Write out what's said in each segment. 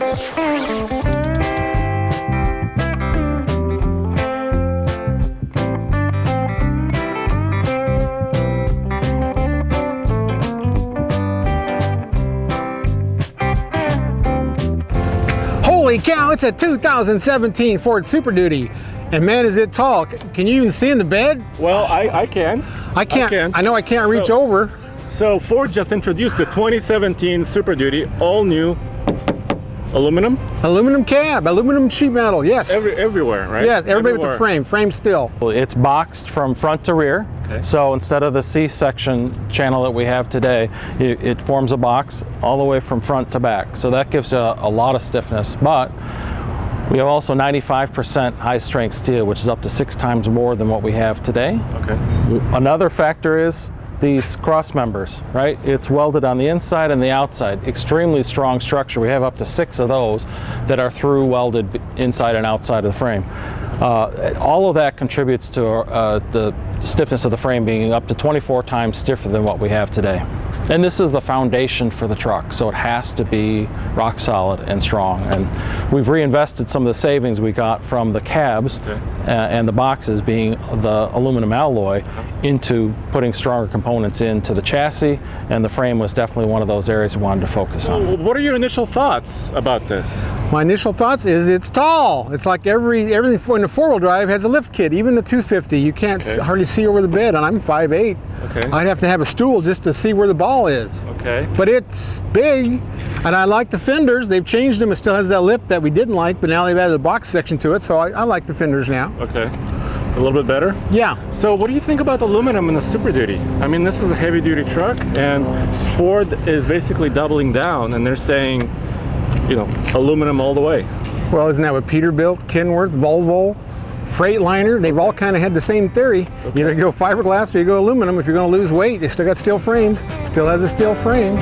Holy cow, it's a 2017 Ford Super Duty. And man, is it tall. Can you even see in the bed? Well, I can. I can't. I know I can't reach over. So Ford just introduced the 2017 Super Duty, all new aluminum. Aluminum cab, aluminum sheet metal, yes. Everywhere, right? Yes, everybody with the frame still. It's boxed from front to rear. Okay. So instead of the C-section channel that we have today, it forms a box all the way from front to back. So that gives a lot of stiffness. But we have also 95% high-strength steel, which is up to 6 times more than what we have today. Okay. Another factor is these cross members, right? It's welded on the inside and the outside. Extremely strong structure. We have up to 6 of those that are through welded inside and outside of the frame. All of that contributes to the stiffness of the frame being up to 24 times stiffer than what we have today. And this is the foundation for the truck, so it has to be rock solid and strong. And we've reinvested some of the savings we got from the cabs and the boxes being the aluminum alloy into putting stronger components into the chassis, and the frame was definitely one of those areas we wanted to focus on. What are your initial thoughts about this? My initial thoughts is it's tall. It's like everything in the four-wheel drive has a lift kit, even the 250. You can't hardly see over the bed, and I'm 5'8". Okay. I'd have to have a stool just to see where the ball is. Okay. But it's big, and I like the fenders. They've changed them. It still has that lip that we didn't like, but now they've added a box section to it, so I like the fenders now. Okay. A little bit better? Yeah. So what do you think about aluminum in the Super Duty? I mean, this is a heavy-duty truck, and Ford is basically doubling down, and they're saying, you know, aluminum all the way. Well, isn't that what Peterbilt, Kenworth, Volvo, Freightliner, they've all kind of had the same theory. Okay. Either go fiberglass or you go aluminum. If you're going to lose weight, they still got steel frames. Still has a steel frame.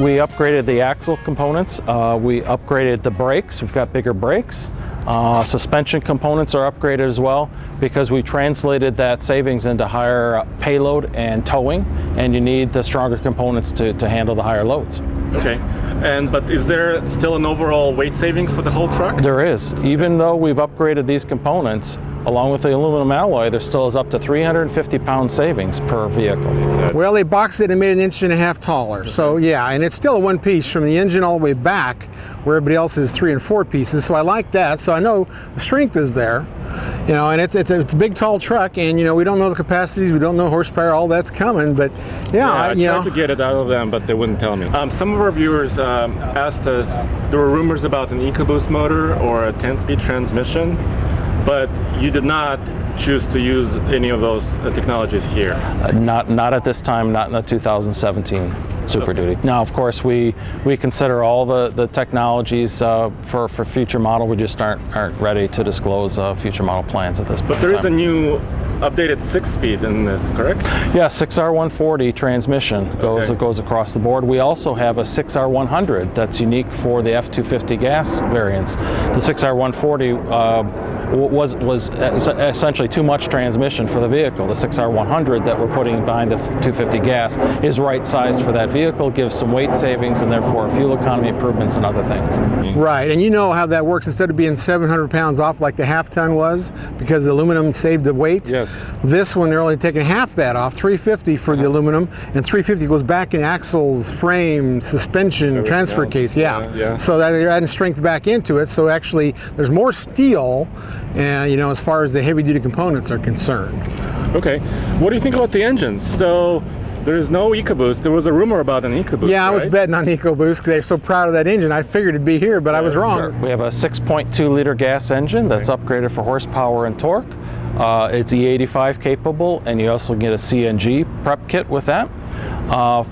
We upgraded the axle components. We upgraded the brakes. We've got bigger brakes. Suspension components are upgraded as well because we translated that savings into higher payload and towing, and you need the stronger components to handle the higher loads. Okay. But is there still an overall weight savings for the whole truck? There is. Even though we've upgraded these components, along with the aluminum alloy, there still is up to 350 pound savings per vehicle. Well, they boxed it and made it 1.5 inches taller. So yeah, and it's still a one piece from the engine all the way back, where everybody else is 3 and 4 pieces. So I like that. So I know the strength is there, you know, and it's a big, tall truck, and you know we don't know the capacities, we don't know horsepower, all that's coming, but yeah, I tried to get it out of them, but they wouldn't tell me. Some of our viewers asked us, there were rumors about an EcoBoost motor or a 10-speed transmission, but you did not choose to use any of those technologies here. Not at this time, not in the 2017 Super Duty. Now, of course, we consider all the technologies for future model. We just aren't ready to disclose future model plans at this point. But there is a new updated 6-speed in this, correct? Yeah, 6R140 transmission goes across the board. We also have a 6R100 that's unique for the F-250 gas variants. The 6R140 was essentially too much transmission for the vehicle. The 6R100 that we're putting behind the 250 gas is right sized for that vehicle, gives some weight savings and therefore fuel economy improvements and other things. Right, and you know how that works. Instead of being 700 pounds off like the half-ton was, because the aluminum saved the weight, yes. This one they're only taking half that off, 350 for the aluminum, and 350 goes back in axles, frame, suspension, transfer case, yeah. So that they're adding strength back into it, so actually there's more steel, and you know, as far as the heavy-duty components are concerned. Okay, what do you think about the engines? So there's no EcoBoost. There was a rumor about an EcoBoost. Yeah, I was right? betting on EcoBoost because they're so proud of that engine. I figured it'd be here, but I was wrong. Sure. We have a 6.2 liter gas engine that's upgraded for horsepower and torque. It's E85 capable, and you also get a CNG prep kit with that.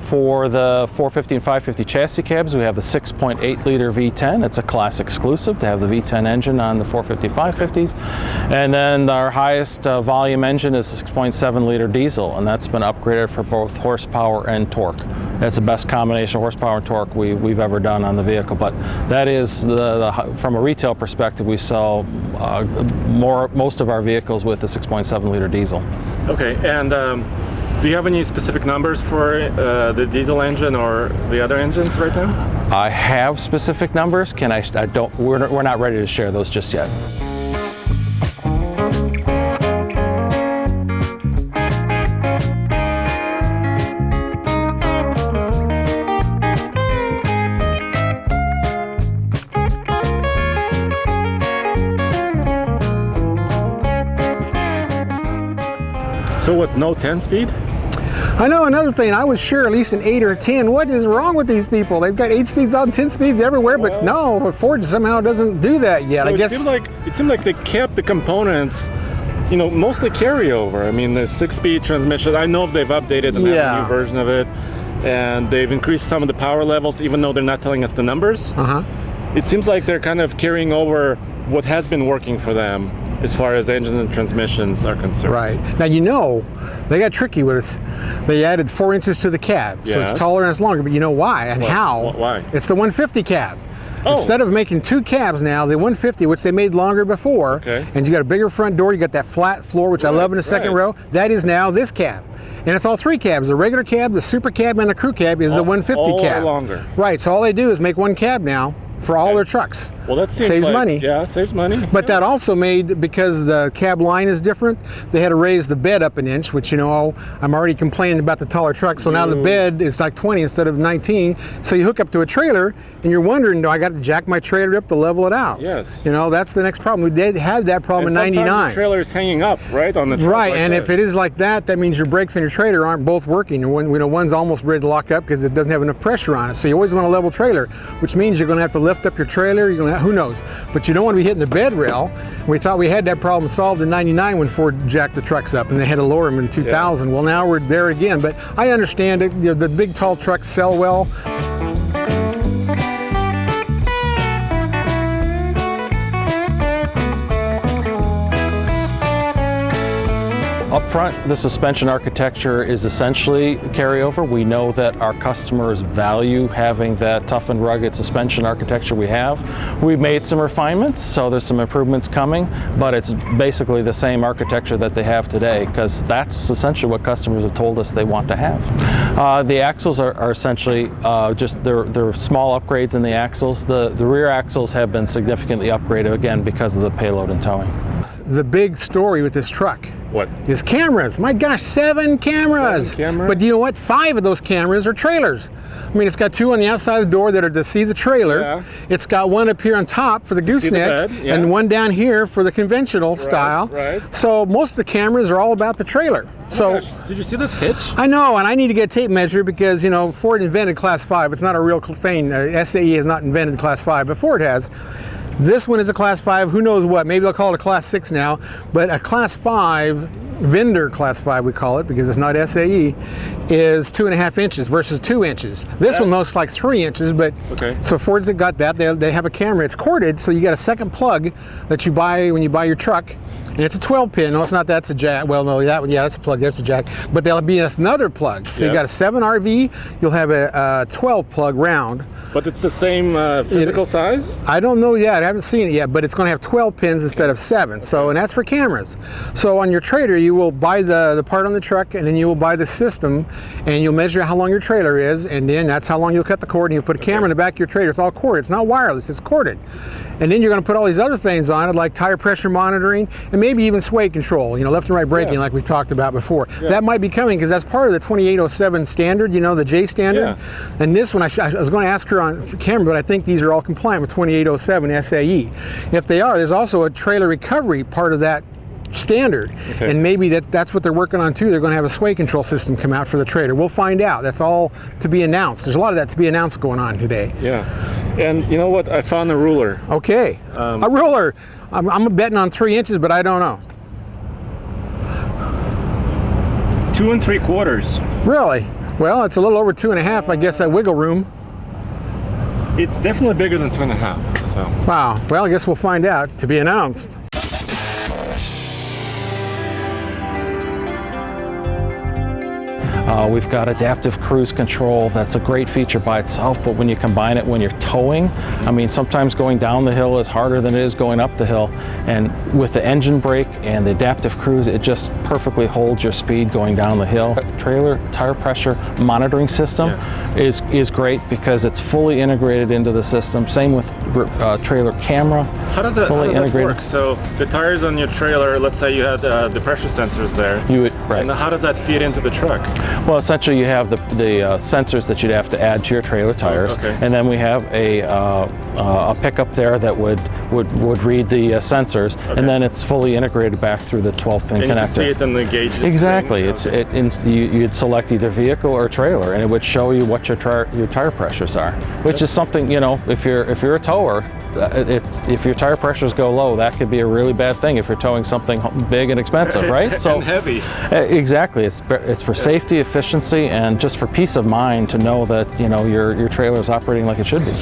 For the 450 and 550 chassis cabs, we have the 6.8 liter V10. It's a class exclusive to have the V10 engine on the 450, 550s. And then our highest volume engine is a 6.7 liter diesel, and that's been upgraded for both horsepower and torque. It's the best combination of horsepower and torque we've ever done on the vehicle. But that is from a retail perspective, we sell most of our vehicles with a 6.7 liter diesel. Okay, and do you have any specific numbers for the diesel engine or the other engines right now? I have specific numbers. I don't. We're not ready to share those just yet. So what, no 10-speed? I know another thing, I was sure at least an 8 or a 10. What is wrong with these people? They've got 8 speeds out and 10 speeds everywhere, but no, Ford somehow doesn't do that yet. So I guess it seemed like they kept the components, you know, mostly carryover. I mean, the 6-speed transmission, I know they've updated and have a new version of it, and they've increased some of the power levels, even though they're not telling us the numbers. It seems like they're kind of carrying over what has been working for them as far as engines and transmissions are concerned. Right. Now, you know, they got tricky with it. They added 4 inches to the cab, so it's taller and it's longer, but you know why and how? Why? It's the 150 cab. Oh. Instead of making 2 cabs now, the 150, which they made longer before, and you got a bigger front door, you got that flat floor, which I love in the second row, that is now this cab. And it's all 3 cabs. The regular cab, the super cab, and the crew cab is the 150 cab. All longer. Right, so all they do is make 1 cab now for all their trucks. Well, that seems saves like, money. Yeah, saves money. But that also made, because the cab line is different, they had to raise the bed up an inch, which, you know, I'm already complaining about the taller truck, so now the bed is like 20 instead of 19. So you hook up to a trailer, and you're wondering, do I got to jack my trailer up to level it out? Yes. You know, that's the next problem. We did have that problem in '99. Sometimes the trailer is hanging up, right, on the truck. Right, like and that. if it is like that, that means your brakes and your trailer aren't both working. And when, you know, one's almost ready to lock up because it doesn't have enough pressure on it. So you always want a level trailer, which means you're going to have to lift up your trailer. You're going to, who knows? But you don't want to be hitting the bed rail. We thought we had that problem solved in '99 when Ford jacked the trucks up, and they had to lower them in 2000. Yeah. Well, now we're there again. But I understand it. You know, the big, tall trucks sell well. Up front, the suspension architecture is essentially carryover. We know that our customers value having that tough and rugged suspension architecture we have. We've made some refinements, so there's some improvements coming, but it's basically the same architecture that they have today, because that's essentially what customers have told us they want to have. The axles are essentially just, they're small upgrades in the axles. The rear axles have been significantly upgraded, again, because of the payload and towing. The big story with this truck is cameras. My gosh, 7 cameras. 7 cameras? But you know what? 5 of those cameras are trailers. I mean, it's got 2 on the outside of the door that are to see the trailer. Yeah. It's got 1 up here on top for the gooseneck, and 1 down here for the conventional style. Right. So most of the cameras are all about the trailer. So did you see this hitch? I know, and I need to get a tape measure because, you know, Ford invented Class 5. It's not a real thing. SAE has not invented Class 5, but Ford has. This one is a Class 5, who knows what, maybe they'll call it a Class 6 now, but a Class 5, vendor Class 5 we call it because it's not SAE, is 2.5 inches versus 2 inches. This one looks like 3 inches, but so Ford's got that. They have a camera, it's corded, so you got a second plug that you buy when you buy your truck, and it's a 12-pin. No, it's not, that's a jack. Well, no, that one, yeah, that's a plug, that's a jack. But there'll be another plug. So you got a 7 RV, you'll have a 12 plug round. But it's the same physical size? I don't know yet, I haven't seen it yet, but it's going to have 12 pins instead of 7. So, and that's for cameras. So on your trailer, you will buy the part on the truck, and then you will buy the system, and you'll measure how long your trailer is, and then that's how long you'll cut the cord, and you'll put a camera in the back of your trailer. It's all corded. It's not wireless, it's corded. And then you're going to put all these other things on it, like tire pressure monitoring, and maybe even sway control, you know, left and right braking like we talked about before. That might be coming because that's part of the 2807 standard, you know, the J standard. And this one, I was going to ask her on camera, but I think these are all compliant with 2807 SAE. If they are, there's also a trailer recovery part of that standard, and maybe that's what they're working on too. They're going to have a sway control system come out for the trailer. We'll find out. That's all to be announced. There's a lot of that to be announced going on today. Yeah, and you know what? I found a ruler. Okay, a ruler. I'm betting on 3 inches, but I don't know. 2 3/4. Really? Well, it's a little over 2.5. I guess that wiggle room. It's definitely bigger than 2.5. So. Wow. Well, I guess we'll find out. To be announced. We've got adaptive cruise control. That's a great feature by itself, but when you combine it when you're towing, I mean, sometimes going down the hill is harder than it is going up the hill. And with the engine brake and the adaptive cruise, it just perfectly holds your speed going down the hill. Trailer tire pressure monitoring system is great because it's fully integrated into the system. Same with trailer camera. How does that integrated. work? So the tires on your trailer, let's say you had the pressure sensors there. Right. And how does that feed into the truck? Well, essentially you have the sensors that you'd have to add to your trailer tires, and then we have a pickup there that would read the sensors, and then it's fully integrated back through the 12-pin connector. You can see it in the gauges. Exactly. You'd select either vehicle or trailer, and it would show you what your tire pressures are, which is something, you know, if you're a tower, if your tire pressures go low, that could be a really bad thing if you're towing something big and expensive, right? And heavy. Exactly. It's for safety, efficiency, and just for peace of mind to know that, you know, your trailer is operating like it should be.